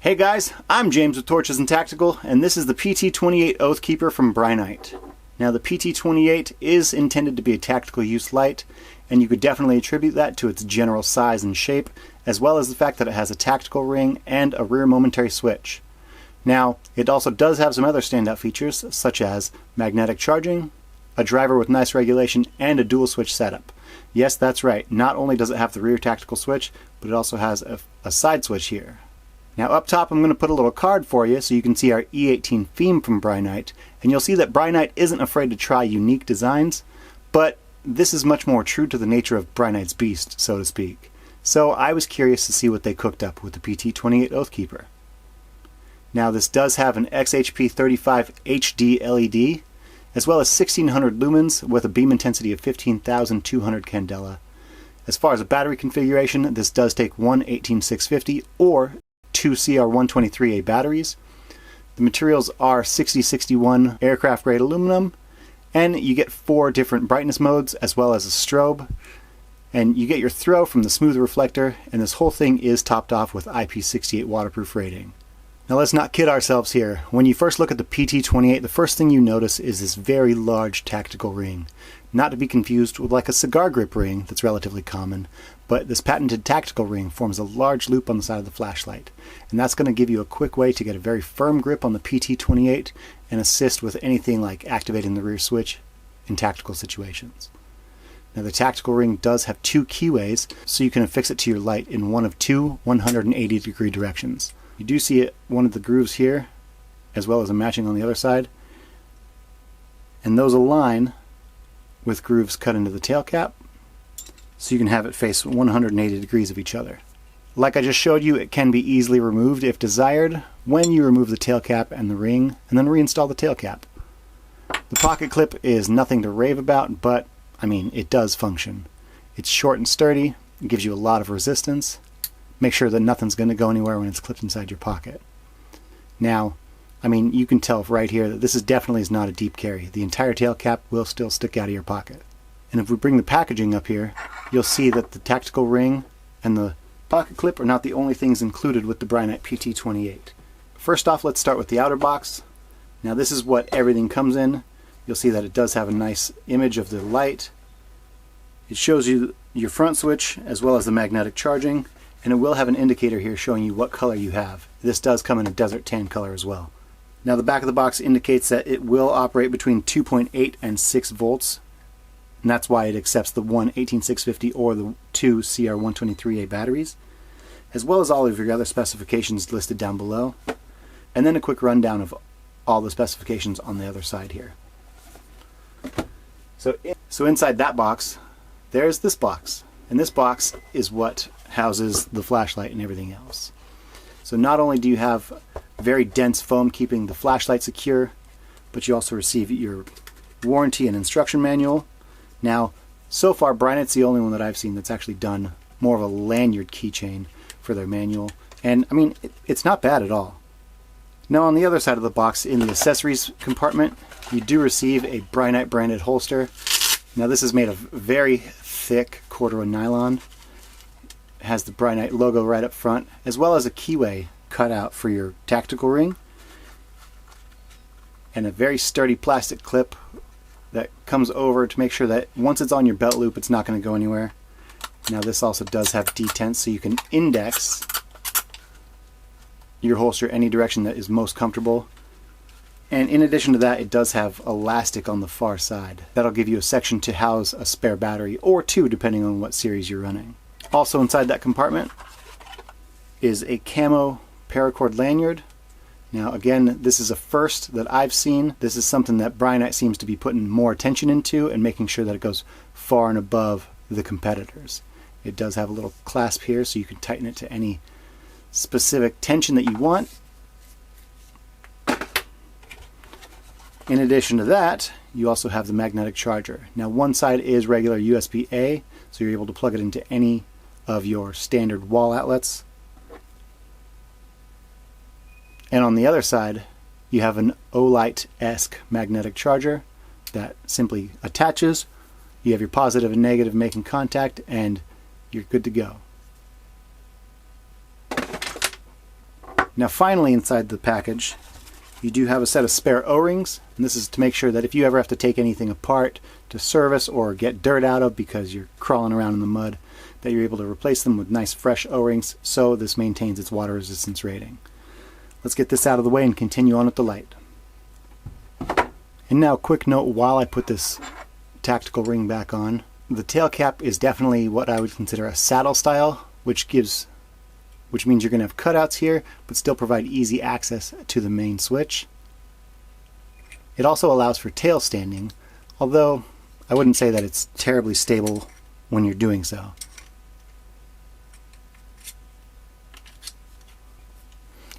Hey guys, I'm James with Torches and Tactical, and this is the PT28 Oathkeeper from Brinyte. Now the PT28 is intended to be a tactical use light, and you could definitely attribute that to its general size and shape, as well as the fact that it has a tactical ring and a rear momentary switch. Now, it also does have some other standout features, such as magnetic charging, a driver with nice regulation, and a dual switch setup. Yes, that's right, not only does it have the rear tactical switch, but it also has a side switch here. Now up top I'm going to put a little card for you so you can see our E18 theme from Brinyte, and you'll see that Brinyte isn't afraid to try unique designs, but this is much more true to the nature of Brinyte's beast, so to speak. So I was curious to see what they cooked up with the PT28 Oathkeeper. Now this does have an XHP 35 HD LED, as well as 1600 lumens with a beam intensity of 15,200 candela. As far as a battery configuration, this does take one 18650 or two CR123A batteries. The materials are 6061 aircraft grade aluminum, and you get 4 different brightness modes as well as a strobe, and you get your throw from the smooth reflector, and this whole thing is topped off with IP68 waterproof rating. Now let's not kid ourselves here. When you first look at the PT28, the first thing you notice is this very large tactical ring. Not to be confused with like a cigar grip ring that's relatively common, but this patented tactical ring forms a large loop on the side of the flashlight, and that's going to give you a quick way to get a very firm grip on the PT28 and assist with anything like activating the rear switch in tactical situations. Now the tactical ring does have 2 keyways, so you can affix it to your light in one of 2 180-degree directions. You do see one of the grooves here, as well as a matching on the other side, and those align with grooves cut into the tail cap, so you can have it face 180 degrees of each other. Like I just showed you, it can be easily removed if desired when you remove the tail cap and the ring, and then reinstall the tail cap. The pocket clip is nothing to rave about, but I mean, it does function. It's short and sturdy, it gives you a lot of resistance. Make sure that nothing's going to go anywhere when it's clipped inside your pocket. Now, I mean, you can tell right here that this definitely is not a deep carry. The entire tail cap will still stick out of your pocket. And if we bring the packaging up here, you'll see that the tactical ring and the pocket clip are not the only things included with the Brinyte PT28. First off, let's start with the outer box. Now this is what everything comes in. You'll see that it does have a nice image of the light. It shows you your front switch as well as the magnetic charging, and it will have an indicator here showing you what color you have. This does come in a desert tan color as well. Now the back of the box indicates that it will operate between 2.8 and 6 volts, and that's why it accepts the one 18650 or the 2 CR123A batteries, as well as all of your other specifications listed down below, and then a quick rundown of all the specifications on the other side here. So inside that box, there's this box, and this box is what houses the flashlight and everything else. So not only do you have very dense foam keeping the flashlight secure, but you also receive your warranty and instruction manual. Now, so far Brinyte's the only one that I've seen that's actually done more of a lanyard keychain for their manual, and I mean, it's not bad at all. Now on the other side of the box, in the accessories compartment, you do receive a Brinyte branded holster. Now this is made of very thick corduroy nylon. It has the Brinyte logo right up front, as well as a keyway cut out for your tactical ring, and a very sturdy plastic clip that comes over to make sure that once it's on your belt loop, it's not going to go anywhere. Now this also does have detents, so you can index your holster any direction that is most comfortable. And in addition to that, it does have elastic on the far side. That'll give you a section to house a spare battery, or 2 depending on what series you're running. Also inside that compartment is a camo paracord lanyard. Now again, this is a first that I've seen. This is something that Brinyte seems to be putting more attention into and making sure that it goes far and above the competitors. It does have a little clasp here so you can tighten it to any specific tension that you want. In addition to that, you also have the magnetic charger. Now one side is regular USB-A, so you're able to plug it into any of your standard wall outlets. And on the other side, you have an Olight-esque magnetic charger that simply attaches. You have your positive and negative making contact, and you're good to go. Now finally, inside the package, you do have a set of spare O-rings, and this is to make sure that if you ever have to take anything apart to service or get dirt out of because you're crawling around in the mud, that you're able to replace them with nice fresh O-rings, so this maintains its water resistance rating. Let's get this out of the way and continue on with the light. And now, quick note while I put this tactical ring back on, the tail cap is definitely what I would consider a saddle style, which means you're going to have cutouts here, but still provide easy access to the main switch. It also allows for tail standing, although I wouldn't say that it's terribly stable when you're doing so.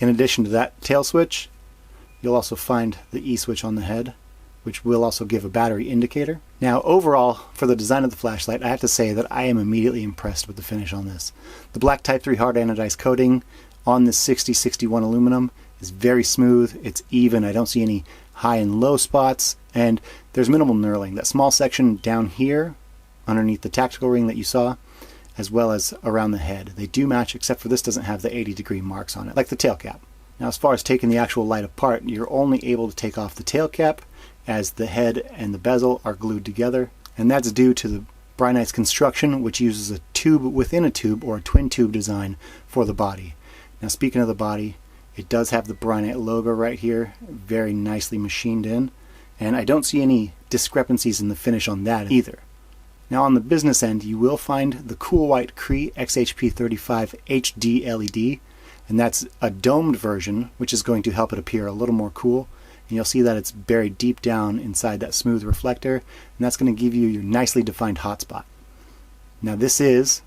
In addition to that tail switch, you'll also find the E-switch on the head, which will also give a battery indicator. Now overall, for the design of the flashlight, I have to say that I am immediately impressed with the finish on this. The black Type 3 hard anodized coating on this 6061 aluminum is very smooth, it's even, I don't see any high and low spots, and there's minimal knurling. That small section down here, underneath the tactical ring that you saw, as well as around the head, they do match, except for this doesn't have the 80-degree marks on it, like the tail cap. Now as far as taking the actual light apart, you're only able to take off the tail cap as the head and the bezel are glued together, and that's due to the Brinyte's construction, which uses a tube within a tube, or a twin tube design for the body. Now speaking of the body, it does have the Brinyte logo right here, very nicely machined in, and I don't see any discrepancies in the finish on that either. Now on the business end, you will find the cool white Cree XHP35 HD LED, and that's a domed version, which is going to help it appear a little more cool. And you'll see that it's buried deep down inside that smooth reflector, and that's going to give you your nicely defined hotspot. Now this is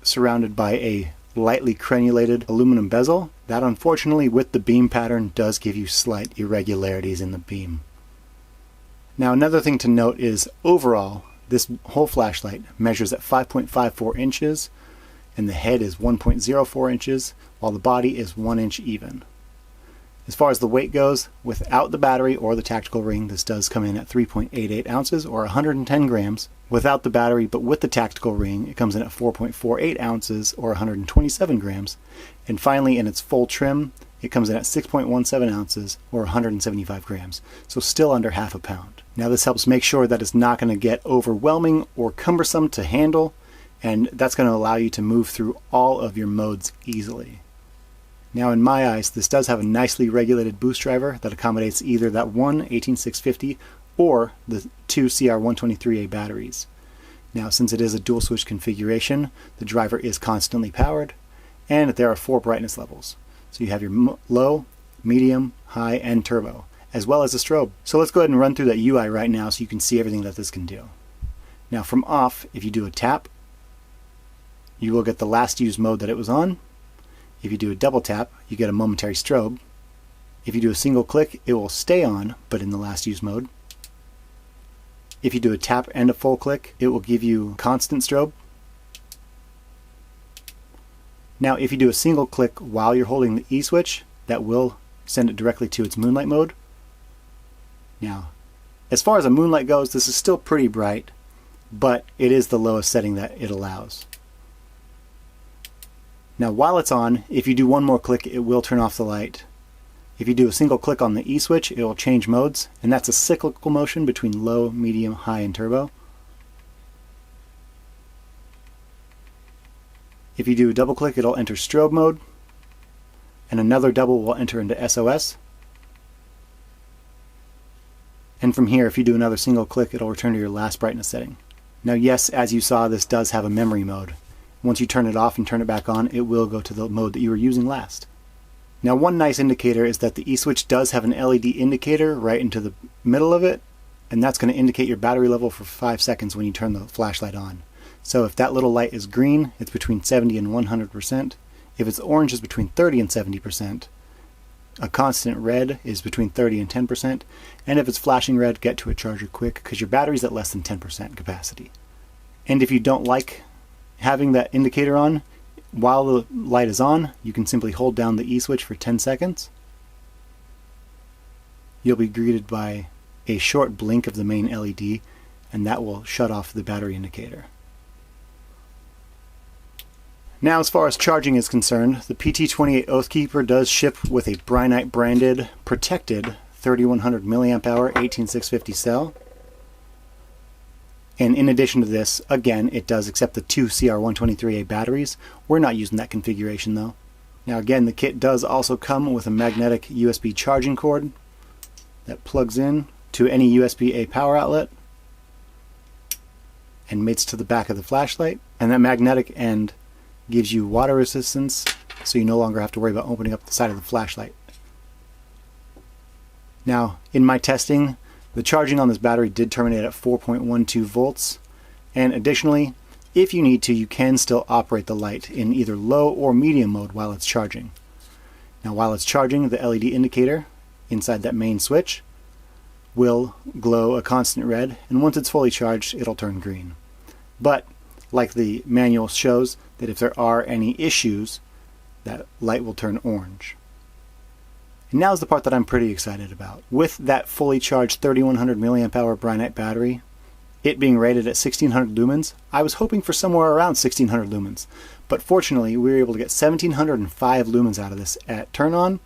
surrounded by a lightly crenulated aluminum bezel that, unfortunately, with the beam pattern, does give you slight irregularities in the beam. Now another thing to note is, overall, this whole flashlight measures at 5.54 inches, and the head is 1.04 inches, while the body is 1 inch even. As far as the weight goes, without the battery or the tactical ring, this does come in at 3.88 ounces or 110 grams. Without the battery, but with the tactical ring, it comes in at 4.48 ounces or 127 grams. And finally, in its full trim, it comes in at 6.17 ounces or 175 grams, so still under half a pound. Now this helps make sure that it's not going to get overwhelming or cumbersome to handle, and that's going to allow you to move through all of your modes easily. Now in my eyes, this does have a nicely regulated boost driver that accommodates either that one 18650 or the two CR123A batteries. Now since it is a dual switch configuration, the driver is constantly powered, and there are 4 brightness levels. So you have your low, medium, high, and turbo, as well as a strobe. So let's go ahead and run through that UI right now so you can see everything that this can do. Now from off, if you do a tap, you will get the last used mode that it was on. If you do a double tap, you get a momentary strobe. If you do a single click, it will stay on, but in the last use mode. If you do a tap and a full click, it will give you constant strobe. Now if you do a single click while you're holding the E switch, that will send it directly to its moonlight mode. Now, as far as a moonlight goes, this is still pretty bright, but it is the lowest setting that it allows. Now while it's on, if you do one more click, it will turn off the light. If you do a single click on the E switch, it will change modes, and that's a cyclical motion between low, medium, high, and turbo. If you do a double click, it'll enter strobe mode, and another double will enter into SOS. And from here, if you do another single click, it'll return to your last brightness setting. Now yes, as you saw, this does have a memory mode. Once you turn it off and turn it back on, it will go to the mode that you were using last. Now one nice indicator is that the E-switch does have an LED indicator right into the middle of it, and that's going to indicate your battery level for 5 seconds when you turn the flashlight on. So if that little light is green, it's between 70 and 100%. If it's orange, it's between 30 and 70%. A constant red is between 30 and 10%. And if it's flashing red, get to a charger quick, because your battery's at less than 10% capacity. And if you don't like having that indicator on, while the light is on, you can simply hold down the E-switch for 10 seconds. You'll be greeted by a short blink of the main LED, and that will shut off the battery indicator. Now, as far as charging is concerned, the PT28 Oathkeeper does ship with a Brinyte branded, protected 3100 milliamp hour 18650 cell. And in addition to this, again, it does accept the two CR123A batteries. We're not using that configuration though. Now again, the kit does also come with a magnetic USB charging cord that plugs in to any USB-A power outlet and mates to the back of the flashlight. And that magnetic end gives you water resistance, so you no longer have to worry about opening up the side of the flashlight. Now, in my testing, the charging on this battery did terminate at 4.12 volts, and additionally, if you need to, you can still operate the light in either low or medium mode while it's charging. Now, while it's charging, the LED indicator inside that main switch will glow a constant red, and once it's fully charged, it'll turn green. But, like the manual shows, that if there are any issues, that light will turn orange. And now's the part that I'm pretty excited about. With that fully charged 3100 milliamp hour Brinyte battery, it being rated at 1600 lumens, I was hoping for somewhere around 1600 lumens. But fortunately, we were able to get 1705 lumens out of this at turn on,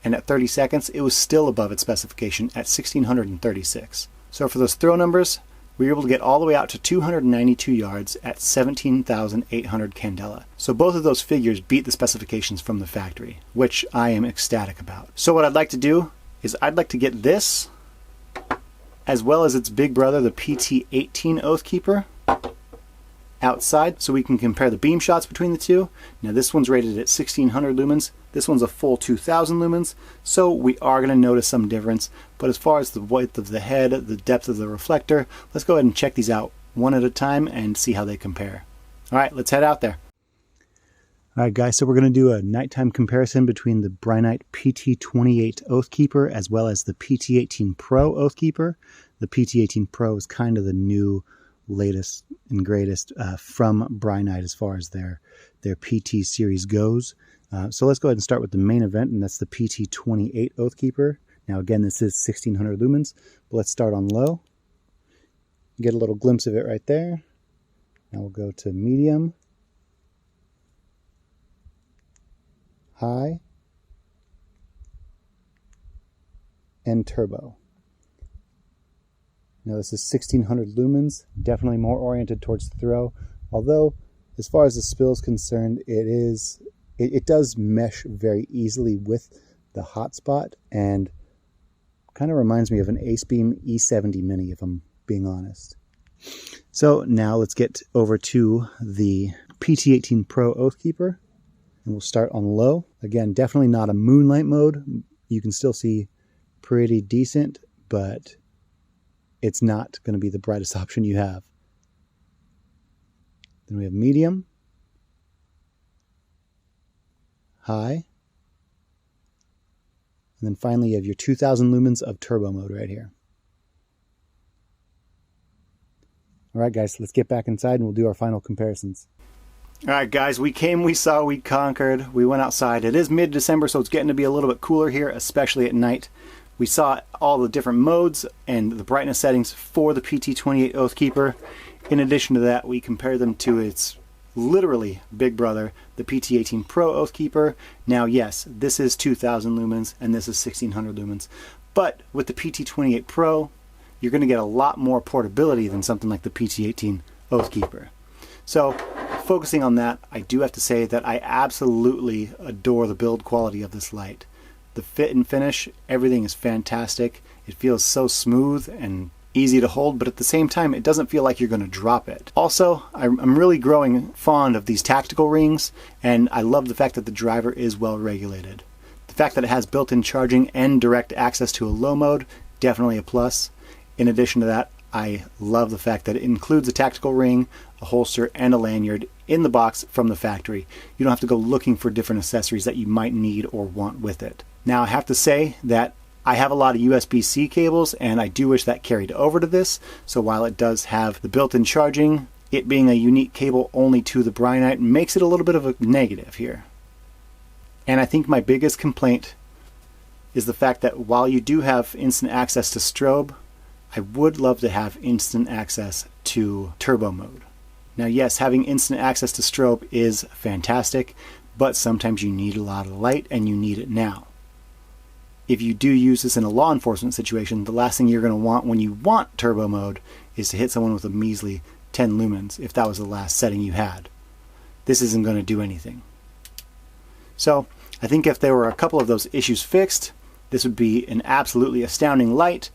and at 30 seconds, it was still above its specification at 1636. So for those throw numbers, we were able to get all the way out to 292 yards at 17,800 candela. So both of those figures beat the specifications from the factory, which I am ecstatic about. So what I'd like to do is I'd like to get this, as well as its big brother, the PT18 Oathkeeper, outside so we can compare the beam shots between the two. Now this one's rated at 1600 lumens, this one's a full 2000 lumens, so we are going to notice some difference. But as far as the width of the head, the depth of the reflector, let's go ahead and check these out one at a time and see how they compare. Alright, let's head out there. Alright guys, so we're going to do a nighttime comparison between the Brinyte PT28 Oathkeeper as well as the PT18 Pro Oathkeeper. The PT18 Pro is kind of the new latest and greatest from Brinyte as far as their PT series goes. So let's go ahead and start with the main event, and that's the PT28 Oathkeeper. Now again, this is 1600 lumens, but let's start on low. Get a little glimpse of it right there. Now we'll go to medium, high, and turbo. Now this is 1600 lumens, definitely more oriented towards the throw, although as far as the spill is concerned, it does mesh very easily with the hotspot and kind of reminds me of an Acebeam E70 Mini, if I'm being honest. So now let's get over to the PT18 Pro Oathkeeper, and we'll start on low. Again, definitely not a moonlight mode. You can still see pretty decent, but it's not going to be the brightest option you have. Then we have medium, high, and then finally you have your 2000 lumens of turbo mode right here. Alright guys, let's get back inside and we'll do our final comparisons. Alright guys, we came, we saw, we conquered, we went outside. It is mid-December, so it's getting to be a little bit cooler here, especially at night. We saw all the different modes and the brightness settings for the PT28 Oathkeeper. In addition to that, we compared them to its literally big brother, the PT18 Pro Oathkeeper. Now yes, this is 2000 lumens and this is 1600 lumens. But with the PT28 Pro, you're going to get a lot more portability than something like the PT18 Oathkeeper. So focusing on that, I do have to say that I absolutely adore the build quality of this light. The fit and finish, everything is fantastic. It feels so smooth and easy to hold, but at the same time, it doesn't feel like you're going to drop it. Also, I'm really growing fond of these tactical rings, and I love the fact that the driver is well regulated. The fact that it has built-in charging and direct access to a low mode, definitely a plus. In addition to that, I love the fact that it includes a tactical ring, a holster, and a lanyard in the box from the factory. You don't have to go looking for different accessories that you might need or want with it. Now, I have to say that I have a lot of USB-C cables, and I do wish that carried over to this. So while it does have the built-in charging, it being a unique cable only to the Brinyte makes it a little bit of a negative here. And I think my biggest complaint is the fact that while you do have instant access to strobe, I would love to have instant access to turbo mode. Now yes, having instant access to strobe is fantastic, but sometimes you need a lot of light and you need it now. If you do use this in a law enforcement situation, the last thing you're going to want when you want turbo mode is to hit someone with a measly 10 lumens if that was the last setting you had. This isn't going to do anything. So I think if there were a couple of those issues fixed, this would be an absolutely astounding light.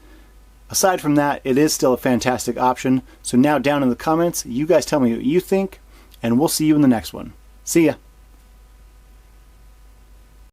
Aside from that, it is still a fantastic option. So now down in the comments, you guys tell me what you think, and we'll see you in the next one. See ya!